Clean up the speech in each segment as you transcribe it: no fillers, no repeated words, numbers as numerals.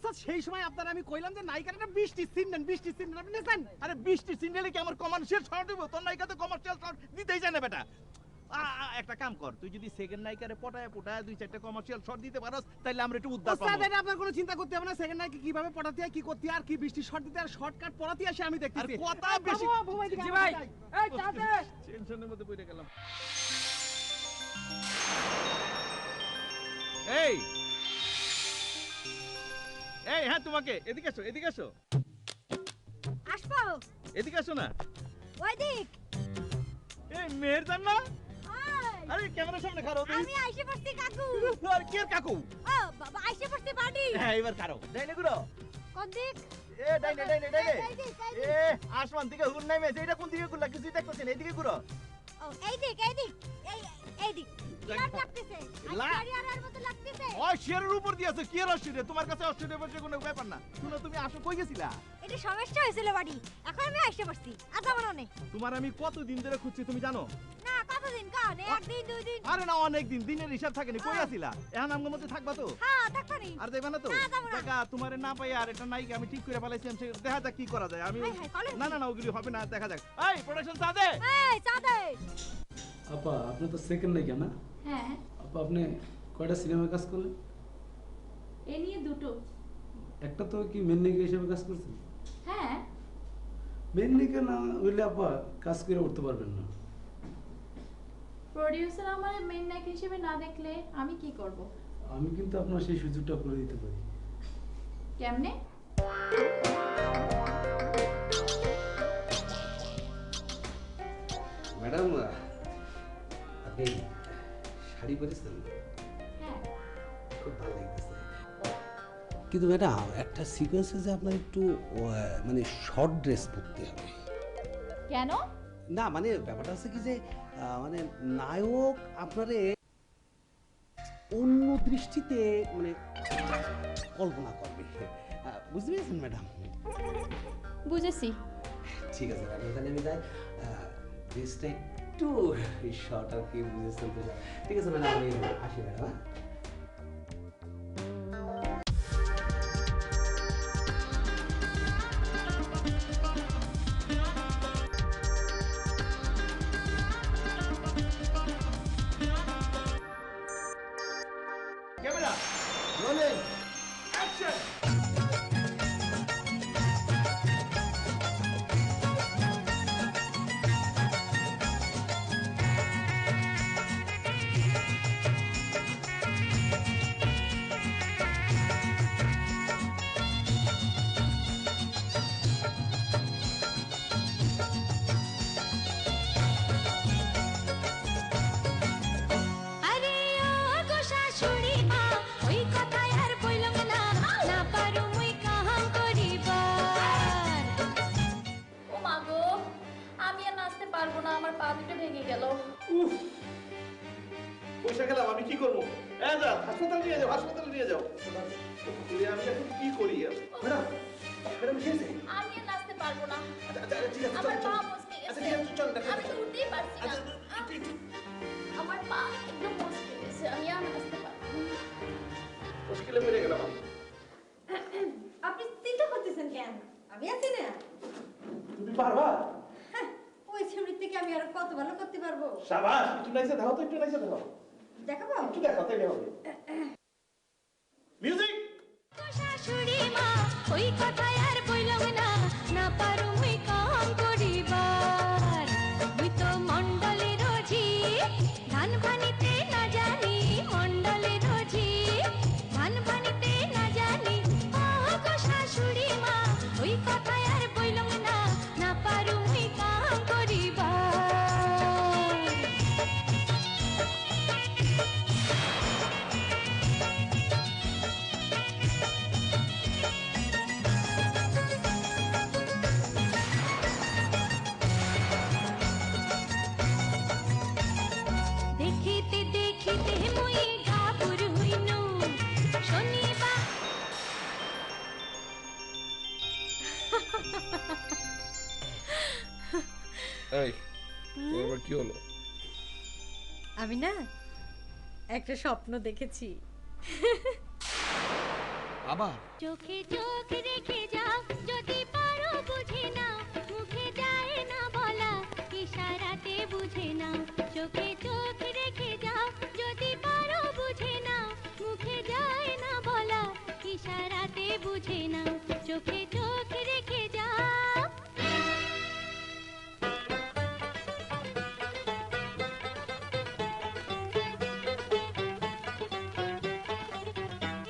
ওস্তাদ সেই সময় আপনারা আমি কইলাম যে নায়িকার একটা বৃষ্টি সিন নেন, বৃষ্টি সিন নেন, আপনি নেন। আরে বৃষ্টি সিন নিলে কি আমার কমার্শিয়াল শর্ট দিব? তোর নায়িকা তো কমার্শিয়াল শর্ট দিতেই জানে বেটা। একটা কাম কর, তুই যদি সেকেন্ড নায়িকারে পটায় পটায় দুই চারটা কমার্শিয়াল শট দিতে পারস তাহলে আমরা একটু উদ্ধার পাবো। ওস্তাদ এটা আপনার কোনো চিন্তা করতে হবে না, সেকেন্ড নায়িকা কিভাবে পটাতে হয়, কি করতে হয়, আর কি বৃষ্টি শট দিতে আর শর্টকাট পড়াতে আসে আমি দেখতেছি। আর কথা বেশি জি ভাই, এই চাচা টেনশনের মধ্যে পড়ে গেলাম। এই এই হ্যাঁ তোমাকে এদিকে এসো, এদিকে এসো। আসবো? এদিকে এসো না। ওই দিক। এই মেয়ের জান না? আরে ক্যামেরার সামনে খাড়ো তুই। আমি আইসে পড়ছি কাকু। আর কে কাকু? ও বাবা আইসে পড়ছি বাড়ি। হ্যাঁ এবার খাড়ো। ডাইনে গুলো। কোন দিক? এ ডাইনে ডাইনে ডাইনে। এ আসমান থেকে হুন নাইমেছে, এটা কোন দিকে গুলা কিছুই দেখতেছ না, এইদিকে ঘুরো। ও এই দিক এই দিক। এই দিক। লাট লাগতেছে। আইয়ারিয়ার মতো লাগতেছে। ওই শেয়ারের উপর দিয়েছে কি আর অস্ট্রেলিয়া, তোমার কাছে অস্ট্রেলিয়া বসে কোনো ব্যাপার না। শুনো তুমি আসো, কই গেছিলা? এটা সমস্যা হয়েছিল বাড়ি, এখন আমি আইসে পড়ছি। আচ্ছা মনে তোমার আমি কতদিন ধরে খুঁজছি তুমি জানো? না কতদিন কান, একদিন দুই দিন। আরে না অনেক দিন, দিনের হিসাব থাকেনি। কই আছিলা? এখন আমগো মধ্যে থাকবা তো? হ্যাঁ থাকবানি। আর দেবা না তো? না যাবো না। দেখা তোমারে না পাই আর এটা নাইকে আমি ঠিক করে ফেলাইছি, আমি দেখা যাক কি করা যায়। আমি না না না ওগুলি হবে না, দেখা যাক। এই প্রোডাকশন চা দে। এই চা দে। আপা আপনি তো সেকেন্ড নায়িকা না? হ্যাঁ। আপা আপনি কয়টা সিনেমায় কাজ করলেন? এ নিয়ে দুটো। একটা তো কি মেন নায়িকা হিসেবে কাজ করছেন? হ্যাঁ। মেন নায়িকা না হইলে আপা কাজ করে উঠতে পারবেন না। প্রোডিউসার আমার মেইন নায়ক হিসেবে না দেখলে আমি কি করব? আমি কিন্তু আপনার সেই সুযোগটা করে দিতে পারি। কেমনে? ম্যাডাম আপনি শাড়ি পরেছেন? হ্যাঁ। খুব ভালো লাগতেছে। কিন্তু ম্যাডাম একটা সিকোয়েন্সে যে আপনার একটু মানে শর্ট ড্রেস পরতে হবে। কেন? না মানে ব্যাপারটা হচ্ছে কি যে মানে নায়ক আপনারে অন্য দৃষ্টিতে মানে কল্পনা করবে, বুঝতে পেরেছেন ম্যাডাম? বুঝেছি। ঠিক আছে ম্যাডাম, তাহলে আমি যাই। ড্রেসটা একটু শর্ট আর কি, বুঝেছেন তো? ঠিক আছে ম্যাডাম, আমি আসি ম্যাডাম। Camera rolling action. আরে ও গো শাশুড়ি মা, ওই কথা আর কইলাম না, না পারু মুই কাহাম করিবার। ও মা গো, আমি আর নাচতে পারবো না, আমার পা দুটো ভেঙে গেল। পয়সা গেলাম, আমি কি করবো? যা হাসপাতাল নিয়ে যাও, হাসপাতালে নিয়ে যাও। আমি এখন কি করি? ম্যাডাম ম্যাডাম ঠিক আছে? আমি আর নাচতে পারবো না, ঠিক আছে, আমার পা মচকে গেছে। আমি তো উঠতেই পারছি না। আমার পা একদম মচকে গেছে, আমি আর নাচতে পারবো না। মুশকিলে পড়ে গেলাম। আপনি চিন্তা করতেছেন কেন? আমি আছি না। তুমি পারবা? হ্যাঁ, ওই ছবির থেকে আমি আর কত ভালো করতে পারবো। শাবাশ, একটু নাইসে দাও তো, একটু নাইসে দাও। দেখাবো? একটু দেখো তাইলে হবে। মিউজিক। শাশুড়ি মা, ওই কথা আর কইলাম না, না পারু মুই কাম করিবার। মুই তো মণ্ডলে রোজি, ধান ভানিতে না জানি, মণ্ডলে রোজি, ধান ভানিতে না জানি। ও গো শাশুড়ি মা, ওই কথা আর কইলাম না, না পারু মুই কাম করিবার। দেখিতে দেখিতে মুই ঘাবুর হইনু, শনিবা। এই তোমার কি হলো? আমি না একটা স্বপ্ন দেখেছি। আবার চোখে চোখ রেখে যাও যদি পারো বুঝে নাও মুখে যায় না বলা ইশারাতে বুঝে নাও চোখে চোখ রেখে যাও যদি পারো বুঝে নাও মুখে যায় না বলা ইশারাতে বুঝে নাও চোখে চোখ রেখে যাও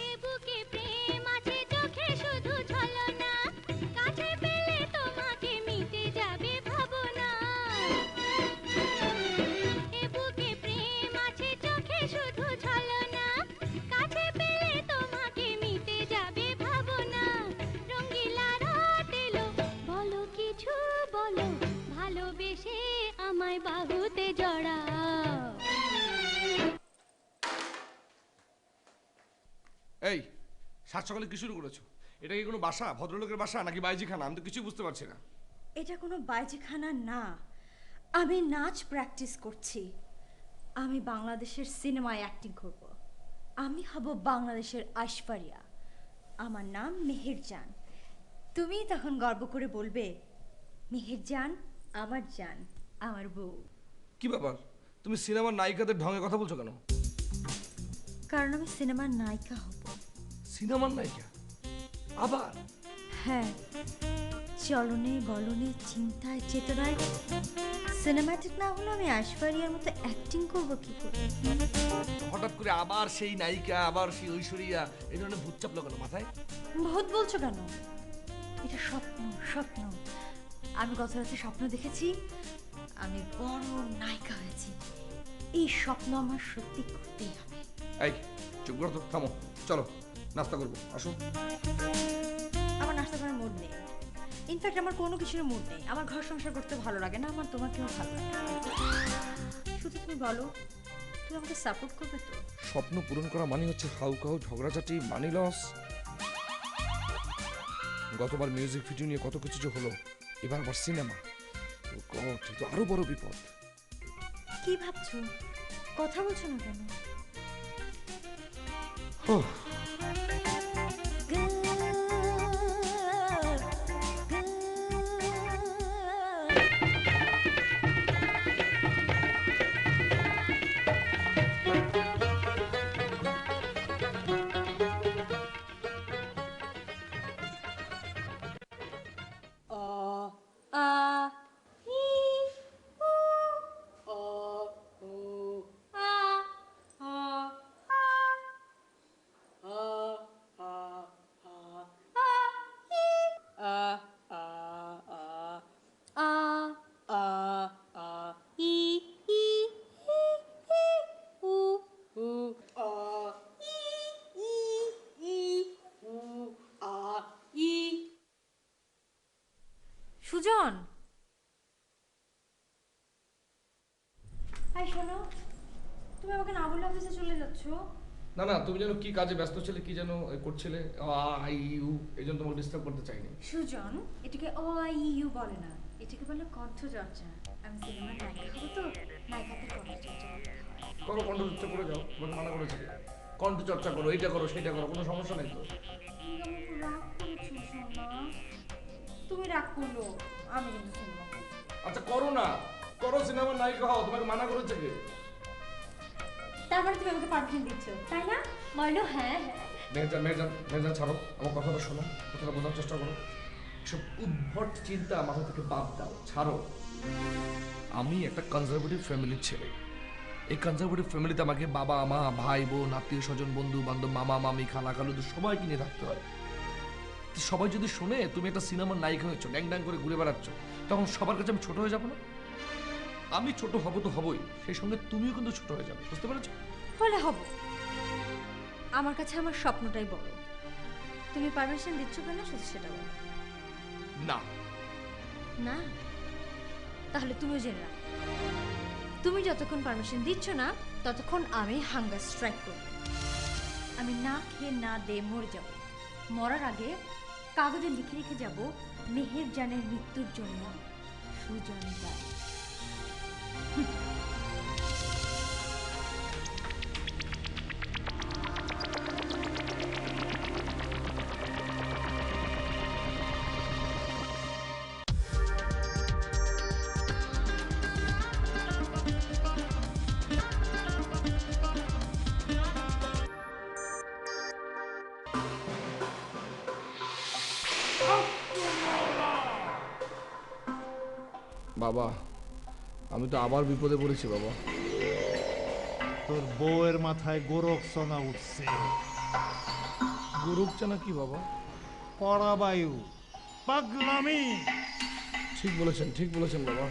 এ বুকে প্রেম আছে চোখে শুধু ছলনা কাছে পেলে তোমাকে মিটে যাবে ভাবনা এ বুকে প্রেম আছে চোখে শুধু ছলনা কাছে পেলে তোমাকে মিটে যাবে ভাবনা রঙ্গিলা রাত এলো বলো কিছু বলো ভালোবেসে আমায় বাহুতে জড়াও এই সাত সকালে কি শুরু করেছো? এটা কি কোনো বাসা, ভদ্রলোকের বাসা নাকি বাইজিখানা? আমি তো কিছুই বুঝতে পারছি না। এটা কোনো বাইজিখানা না, আমি নাচ প্র্যাকটিস করছি। আমি বাংলাদেশের সিনেমায় অ্যাক্টিং করব। আমি হব বাংলাদেশের ঐশ্বরিয়া। আমার নাম মেহেরজান। তুমি তখন গর্ব করে বলবে, মেহেরজান আমার জান, আমার বউ। কি ব্যাপার, তুমি সিনেমার নায়িকাদের ঢঙে কথা বলছো কেন? কারণ আমি সিনেমার নায়িকা হব। সিনেমার নায়িকা আবার? হ্যাঁ, চলনে বলনে চিন্তায় চেতনায় সিনেমাটিক না হলে আমি ঐশ্বরিয়ার মতো অ্যাক্টিং করব কি করে? হঠাৎ করে আবার সেই নায়িকা, আবার সেই ঐশ্বরিয়া, এই ধরনের ভূত চাপলো কেন মাথায়? ভূত বলছো কেন? এটা স্বপ্ন, স্বপ্ন। আমি গত রাতে স্বপ্ন দেখেছি আমি বড় নায়িকা হয়েছি। এই স্বপ্ন আমার সত্যি করতেই হবে। এই চুপ করো তো, থামো, চলো নাস্তা করবো, আসো। আমার নাস্তা করার মুড নেই। ইনফ্যাক্ট আমার কোনো কিছুর মুড নেই। আমার ঘর সংসার করতে ভালো লাগে না, আমার তোমাকেও ভালো লাগে না। শুধু তুমি বলো, তুমি আমাকে সাপোর্ট করবে তো? স্বপ্ন পূরণ করা মানে হচ্ছে হাউকাউ, ঝগড়াঝাটি, মানি লস। গতবার মিউজিক ভিডিও নিয়ে কত কিছু যে হলো, এবার আবার সিনেমা। ও গড, এ তো আরো বড় বিপদ। কি ভাবছো? কথা বলছো না কেন? ওহ, সুজন, হাই শোনো, তুমি আমাকে না বলে অফিসে চলে যাচ্ছ? না না, তুমি যেন কি কাজে ব্যস্ত ছিলে, কি যেন করছিলে, আই ইউ, এই জন্য তোমাকে ডিস্টার্ব করতে চাইনি। সুজন, এটাকে ও আই ইউ বলে না, এটাকে বলে কণ্ঠচর্চা। আমি সিনেমার নায়িকা হবো তো, নায়িকাদের কণ্ঠচর্চা করতে হয়। করো, কণ্ঠচর্চা করে যাও, তোমাকে মানা করেছে কে? কণ্ঠচর্চা করো, এইটা করো, সেটা করো, কোনো সমস্যা নেই তো। তুমি আমার উপর রাগ করেছো সোনা। তুমি রাগ করলো, আমি কিন্তু সিনেমা করবো। আচ্ছা করো না, করো, সিনেমার নায়িকা হও, তোমাকে মানা করেছে কে? তারপরে তুমি আমাকে পারমিশন দিচ্ছ, তাই না? বলো হ্যাঁ হ্যাঁ। মেহজান মেহজান মেহজান, ছাড়ো, আমার কথাটা শোনো, কথাটা বোঝার চেষ্টা করো। সব উদ্ভট চিন্তা মাথা থেকে বাদ দাও, ছাড়ো। আমি একটা কনজারভেটিভ ফ্যামিলির ছেলে। এই কনজারভেটিভ ফ্যামিলিতে আমাকে বাবা মা, ভাই বোন, আত্মীয় স্বজন, বন্ধু বান্ধব, মামা মামি, খালা খালুদের সবাইকে নিয়ে থাকতে হয়। তো সবাই যদি শোনে তুমি একটা সিনেমার নায়িকা হয়েছো, ড্যাং ড্যাং করে ঘুরে বেড়াচ্ছ, তখন সবার কাছে আমি ছোট হয়ে যাবো না? আমি ছোট হব তো হবই, সেই সঙ্গে তুমিও কিন্তু ছোট হয়ে যাবে, বুঝতে পেরেছো? হলে হব। আমার কাছে আমার স্বপ্নটাই বড়। তুমি পারমিশন দিচ্ছ কেন শুধু সেটা বলো। না। না? তাহলে তুমিও জেনে রাখো, তুমি যতক্ষণ পারমিশন দিচ্ছ না ততক্ষণ আমি হাঙ্গার স্ট্রাইক করব। আমি না খেয়ে না দে মরে যাব। মরার আগে কাগজে লিখে রেখে যাব, মেহেরজানের মৃত্যুর জন্য সুজন দায়ী। বাবা আমি তো আবার বিপদে পড়েছি বাবা। তোর বউয়ের মাথায় গোরখ সোনা উঠছে। গরুকচানা কি বাবা? পরাবায়ু, পাগলামি। ঠিক বলেছেন বাবা।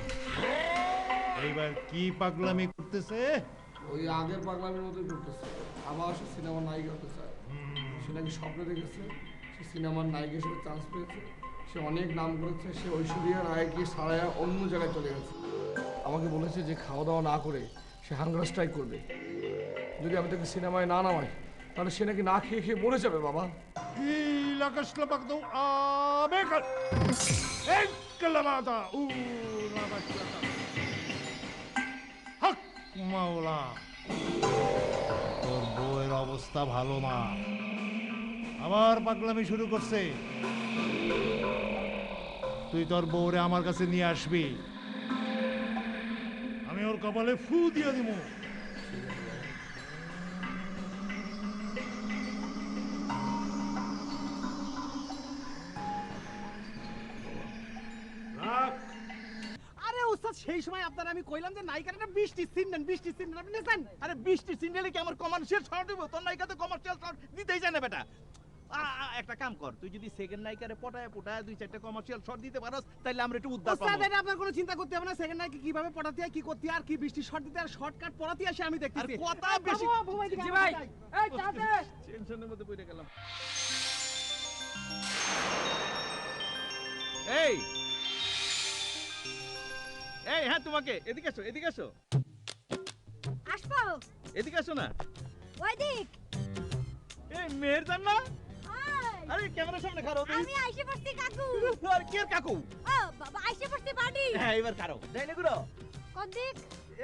এইবার কি পাগলামি করতেছে? ওই আগের পাগলামির মতোই করতেছে, আবার সে সিনেমার নায়িকা হতে চায়। সে নাকি স্বপ্নে দেখেছে সে সিনেমার নায়িকা হিসেবে চান্স পেয়েছে, সে অনেক নাম করেছে, সে ঐশ্বরিয়া রায়কে সারায়া অন্য জায়গায় চলে গেছে। আমাকে বলেছে যে খাওয়া দাওয়া না করে সে হাঙ্গার স্ট্রাইক করবে, যদি আমি তাকে সিনেমায় না নামাই তাহলে সে নাকি না খেয়ে খেয়ে মরে যাবে বাবা। Ilakashlapakdo abekal. Ekkalamata ulabashlata. হক মাওলা, তোর বউয়ের অবস্থা ভালো না, আবার পাগলামি শুরু করছে। তুই তোর বউরে আমার কাছে নিয়ে আসবি, আমি ওর কপালে ফু দিয়ে দিব। আরে ওস্তাদ, সেই সময় আপনারা আমি কইলাম যে নায়িকার একটা বৃষ্টির সিন নেন, বৃষ্টির সিন নেন, আপনি নেন? আরে বৃষ্টির সিন নিলে কি আমার কমার্শিয়াল শর্ট দিব? তোর নায়িকা তো কমার্শিয়াল শর্ট দিতেই জানে বেটা। একটা কাম কর, তুই যদি সেকেন্ড নায়িকারে পটায় পটায় 2-4টা কমার্শিয়াল শট দিতে পারোস তাহলে আমরা একটু উদ্ধার পাবো। ওস্তাদ, এটা আপনার কোনো চিন্তা করতে হবে না। সেকেন্ড নায়িকা কিভাবে পটাতে হয়, কি করতে হয়, আর কি বৃষ্টির শট দিতে আর শর্টকাট পড়াতে আসে আমি আর দেখতেছি। কথা বেশি। জি ভাই, এই চা দে। টেনশনের মধ্যে পড়ে গেলাম। এই এই হ্যাঁ, তোমাকে এদিকে এসো, এদিকে এসো, আসবো এদিকে এসো না। ওই দিক। এই মেয়ের জান না? আয়, আরে ক্যামেরার সামনে খারো আমি আইসে পড়ছি কাকু। আর কে কাকু? ও বাবা, আইসে পড়ছি বাড়ি। হ্যাঁ এবার খারো। ডাইনে গুলো। কোন দিক?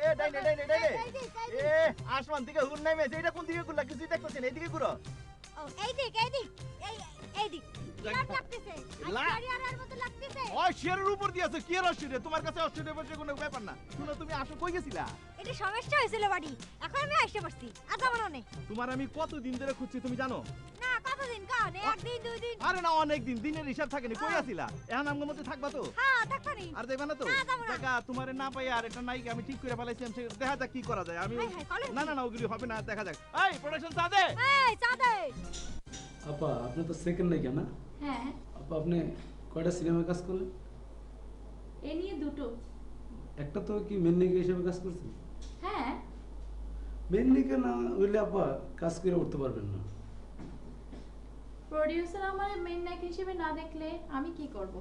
এ ডাইনে ডাইনে ডাইনে। এই দিক, এই দিক। এ আসমান থেকে হুন নাইমে, এটা কোন দিকে গুলা কিছুই দেখতেছ না, এদিকে ঘুরো। ও এই দিক, এই দিক। এই দিক। লাট লাগতেছে। লা- আইসারিয়ার মতো লাগতেছে। ওই শেয়ারের উপর দিয়েছে, কি আর অস্ট্রেলিয়া? তোমার কাছে অস্ট্রেলিয়া বসে কোনো ব্যাপার না। শুনো, তুমি আসো, কই গেছিলা? এটা সমস্যা হয়েছিল বাড়ি, এখন আমি আইসে পড়ছি। আজ আমার অনেক তোমার আমি কতদিন ধরে খুঁজছি তুমি জানো? না, কতদিন কারণে, একদিন দুই দিন। আরে না, অনেক দিন, দিনের হিসাব থাকেনি। কই আছিলা? এখন আমগো মধ্যে থাকবা তো? হ্যাঁ থাকবানি। আর দেখবা না তো? না, যাবো না। দেখা তোমারে না পাই আর একটা নায়িকা আমি ঠিক করে ফেলাইছি, আমি দেখা যাক কি করা যায়। আমি হাই, হাই, কলেজ না না না, ওগুলি হবে না, দেখা যাক। এই প্রোডাকশন চা দে। এই চা দে। আপা আপনি তো সেকেন্ড নায়িকা না? হ্যাঁ, আপা আপনি কয়টা সিনেমায় কাজ করলেন? এ নিয়ে দুটো। একটা তো কি মেন নায়িকা হিসেবে কাজ করছেন? হ্যাঁ, মেন নায়িকা না হইলে আপা কাজ করে উঠতে পারবেন না। প্রোডিউসার আমার মেইন নায়ক হিসেবে না দেখলে আমি কি করব?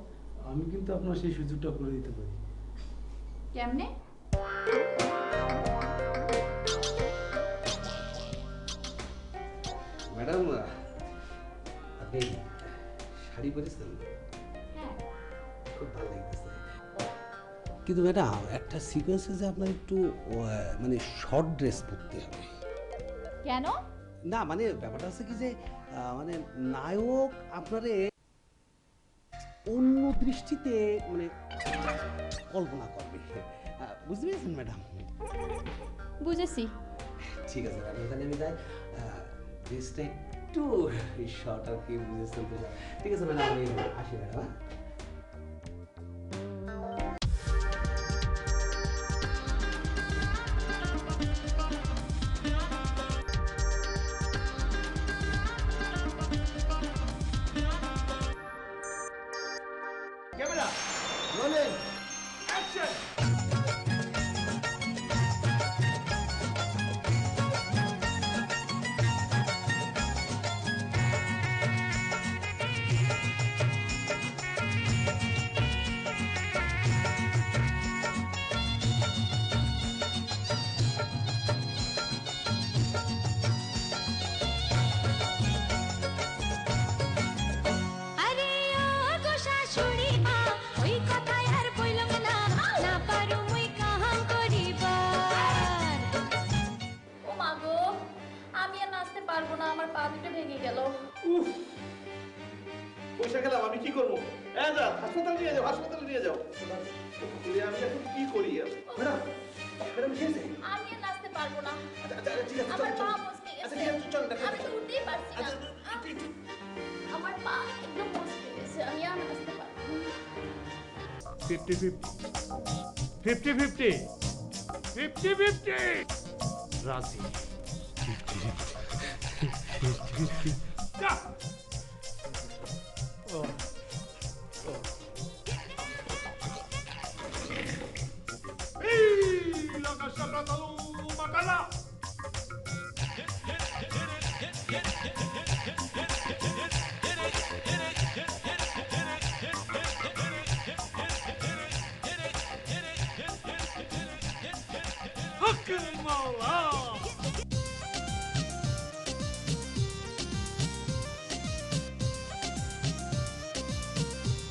আমি কিন্তু আপনার সেই সুযোগটা করে দিতে পারি। কেমনে? ম্যাডাম, আপনি শাড়ি পরেছেন, হ্যাঁ, খুব ভালো লাগতেছে। কিন্তু ম্যাডাম, একটা সিকোয়েন্সে যে আপনার একটু মানে শর্ট ড্রেস পরতে হবে। কেন? না মানে ব্যাপারটা হচ্ছে কি যে মানে নায়ক আপনারে অন্য দৃষ্টিতে মানে কল্পনা করবে, বুঝতে পেরেছেন ম্যাডাম? বুঝেছি। ঠিক আছে ম্যাডাম, তাহলে আমি যাই, ড্রেসটা একটু শর্ট আর কি, বুঝেছেন তো? ঠিক আছে ম্যাডাম, আমি আসি ম্যাডাম। Camera rolling action. আরে ও গো শাশুড়ি মা, ওই কথায় আর বইলাম না, না পারু মুই কাহাম করিবার। ও মা গো, আমি আর নাচতে পারবো না, আমার পা দুটো ভেঙে গেল। পয়সা গেলাম, আমি কি করবো? যা হাসপাতালে নিয়ে যাও, হাসপাতালে নিয়ে যাও। আমি এখন কি করি? ম্যাডাম, ম্যাডাম কি হয়েছে? আমি আর নাচতে পারবো না, ঠিক আছে, আমার চল, পা চল। মচকে আচ্ছা, গেছে। ঠিক আছে, চল, দেখা আমি তো উঠতেই পারছি না। একটু। আমার পা একদম মচকে গেছে, আমি আর নাচতে পারবো না। 50-50 50-50 50-50 রাজি যা। এই la casa tratado bacala. Hakkın Molla!